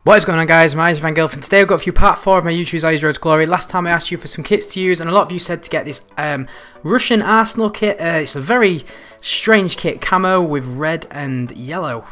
What is going on, guys? My name is Van Gilf, and today I've got a few part 4 of my YouTube's Eyes Road to Glory. Last time I asked you for some kits to use, and a lot of you said to get this Russian Arsenal kit. It's a very strange kit, camo with red and yellow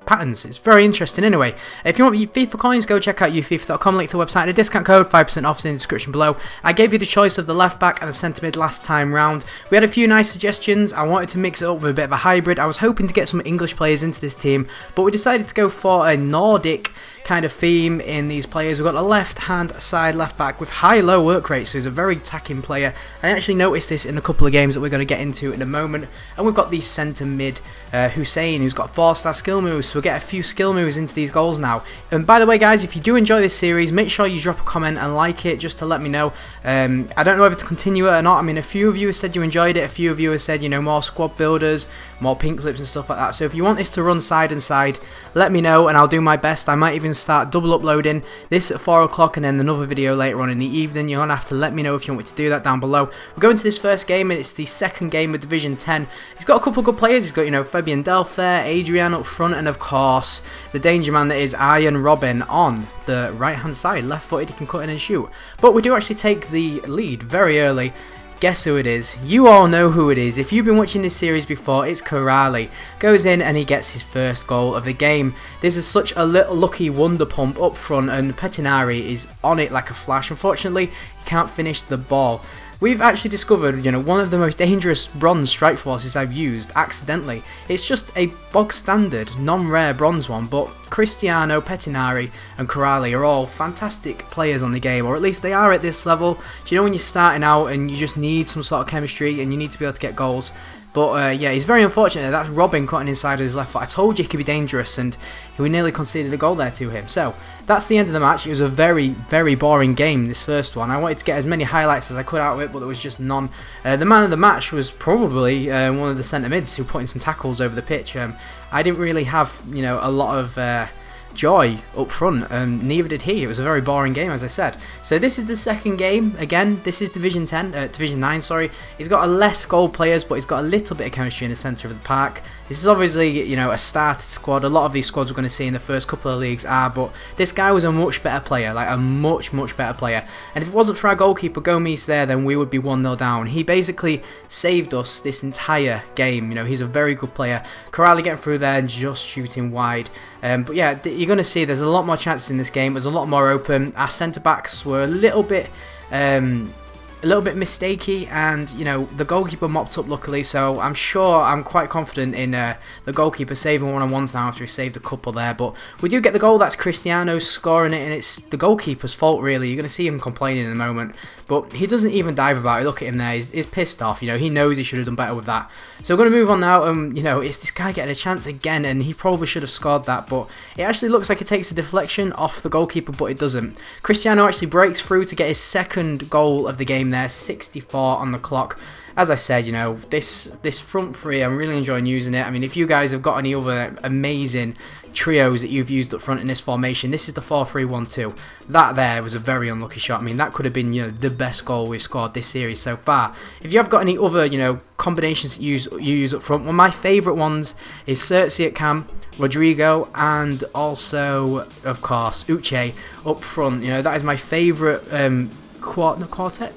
patterns. It's very interesting anyway. If you want FIFA coins, go check out ufifa.com, link to the website, and a discount code, 5% off is in the description below. I gave you the choice of the left back and the centre mid last time round. We had a few nice suggestions. I wanted to mix it up with a bit of a hybrid. I was hoping to get some English players into this team, but we decided to go for a Nordic kind of theme in these players. We've got a left hand side left back with high-low work rate, so he's a very attacking player. I actually noticed this in a couple of games that we're going to get into in a moment. And we've got the centre mid Hussein, who's got 4-star skill moves, so we'll get a few skill moves into these goals now. And by the way, guys, if you do enjoy this series, make sure you drop a comment and like it just to let me know. I don't know whether to continue it or not. I mean, a few of you have said you enjoyed it, a few of you have said, you know, more squad builders, more pink slips and stuff like that. So if you want this to run side and side, let me know and I'll do my best. I might even start double uploading this at 4 o'clock and then another video later on in the evening. You're going to have to let me know if you want me to do that down below. We're going to this first game, and it's the second game of Division 10. He's got a couple of good players. He's got, you know, Fabian Delph there, Adrian up front, and of course the danger man that is Iron Robin on the right hand side. Left footed, he can cut in and shoot. But we do actually take the lead very early. Guess who it is? You all know who it is. If you've been watching this series before, it's Corrali. Goes in and he gets his first goal of the game. This is such a little lucky wonder pump up front, and Pettinari is on it like a flash. Unfortunately, he can't finish the ball. We've actually discovered, you know, one of the most dangerous bronze strike forces I've used accidentally. It's just a bog standard, non-rare bronze one, but Cristiano, Pettinari and Corrali are all fantastic players on the game, or at least they are at this level. Do you know when you're starting out and you just need some sort of chemistry and you need to be able to get goals? But yeah, he's very unfortunate. That's Robin cutting inside of his left foot. I told you he could be dangerous, and we nearly conceded a goal there to him. So that's the end of the match. It was a very, very boring game, this first one. I wanted to get as many highlights as I could out of it, but there was just none. The man of the match was probably one of the centre mids who put in some tackles over the pitch. I didn't really have, you know, a lot of joy up front, neither did he. It was a very boring game, as I said. So this is the second game. Again, this is Division 9, sorry. He's got a less goal players, but he's got a little bit of chemistry in the centre of the park. This is obviously, you know, a started squad. A lot of these squads we're going to see in the first couple of leagues are, but this guy was a much better player, like a much better player. And if it wasn't for our goalkeeper Gomes there, then we would be 1-0 down. He basically saved us this entire game. You know, he's a very good player. Corrali getting through there and just shooting wide. But yeah, you're going to see there's a lot more chances in this game. There's a lot more open. Our centre backs were a little bit mistakey, and you know, the goalkeeper mopped up luckily, so I'm quite confident in the goalkeeper saving one-on-ones now after he saved a couple there. But we do get the goal. That's Cristiano scoring it, and it's the goalkeeper's fault really. You're going to see him complaining in a moment, but he doesn't even dive about it. Look at him there, he's pissed off. You know, he knows he should have done better with that. So we're going to move on now. You know, it's this guy getting a chance again, and he probably should have scored that, but it actually looks like it takes a deflection off the goalkeeper, but it doesn't. Cristiano actually breaks through to get his second goal of the game there, 64 on the clock. As I said, you know, this front three, I'm really enjoying using it. I mean, if you guys have got any other amazing trios that you've used up front in this formation, this is the 4-3-1-2. That there was a very unlucky shot. I mean, that could have been, you know, the best goal we've scored this series so far. If you have got any other, you know, combinations that you use up front, one of my favourite ones is Xerxes at cam, Rodrigo, and also, of course, Uche up front. You know, that is my favourite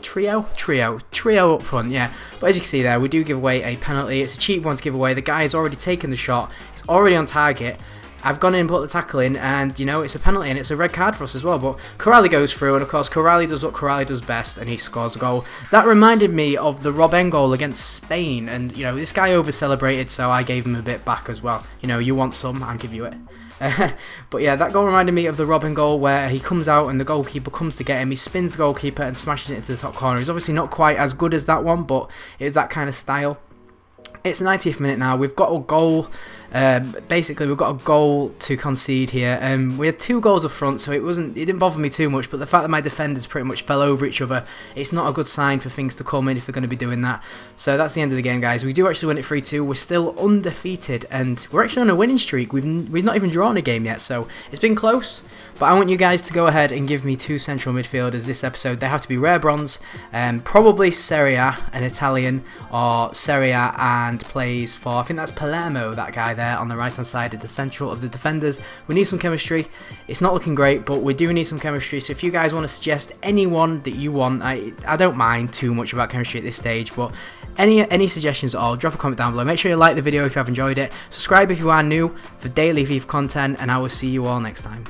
trio up front, yeah. But as you can see there, we do give away a penalty. It's a cheap one to give away. The guy has already taken the shot. He's already on target. I've gone in and put the tackle in, and you know, it's a penalty and it's a red card for us as well. But Corrali goes through, and of course Corrali does what Corrali does best, and he scores a goal. That reminded me of the Robben goal against Spain, and you know, this guy over celebrated, so I gave him a bit back as well. You know, you want some, I'll give you it. But yeah, that goal reminded me of the Robin goal, where he comes out and the goalkeeper comes to get him. He spins the goalkeeper and smashes it into the top corner. He's obviously not quite as good as that one, but it is that kind of style. It's the 90th minute now. We've got a goal. Basically, we've got a goal to concede here. We had 2 goals up front, so it didn't bother me too much. But the fact that my defenders pretty much fell over each other, it's not a good sign for things to come in if they're going to be doing that. So that's the end of the game, guys. We do actually win it 3-2. We're still undefeated, and we're actually on a winning streak. We've not even drawn a game yet, so it's been close. But I want you guys to go ahead and give me 2 central midfielders this episode. They have to be rare bronze, probably Serie A, an Italian, or Serie A and plays for, I think that's Palermo, that guy there on the right hand side at the central of the defenders. We need some chemistry. It's not looking great, but we do need some chemistry. So if you guys want to suggest anyone that you want, I don't mind too much about chemistry at this stage, but any suggestions at all, drop a comment down below. Make sure you like the video if you have enjoyed it. Subscribe if you are new for daily FIFA content, and I will see you all next time.